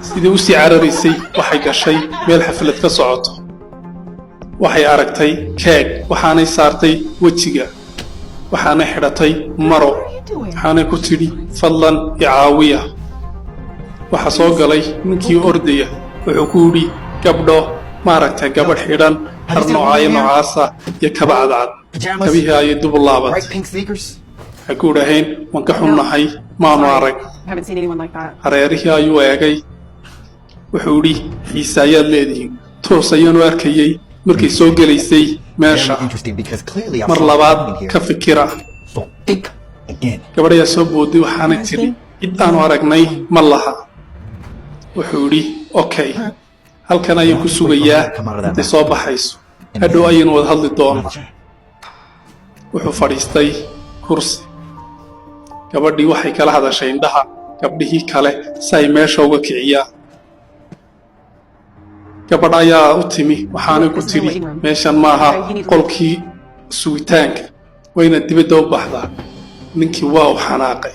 sidii u sii cararaysay waxay gashay meel xaflad ka socoto waxay aragtay keeg waxaanay saartay wejiga waxaanay xidhatay maro waxaanay ku tidhi fadlan icaawiya waxa soo galay ninkii ordaya wuxuu ku yidhi gabdho maaragtay gabadh xidhan har noocaasa iyo kaba cadcad kabihii ayay dub u laabatay waxay ku idhaaheen waan ka xunnahay maanu arag hareerihii ayuu eegay wuxuu yidhi xiise ayaad leedihiin toos ayaanu arkayey markay soo gelaysay meesha mar labaad ka fikira gabadhayaa soo booday waxaanay tidhi cid aanu aragnay ma laha wuxuu yidhi okay halkan ayaan ku sugayaa intay soo baxayso hadhow ayaynu wada hadli doono wuxuu fadhiistay kursi gabadhii waxay kala hadashay indhaha gabdhihii kale si ay meesha uga kiciyaan gabadh ayaa u timi waxaanay ku tidhi meeshan maaha qolkii sugitaanka wayna dibadda u baxdaa ninkii waa u xanaaqay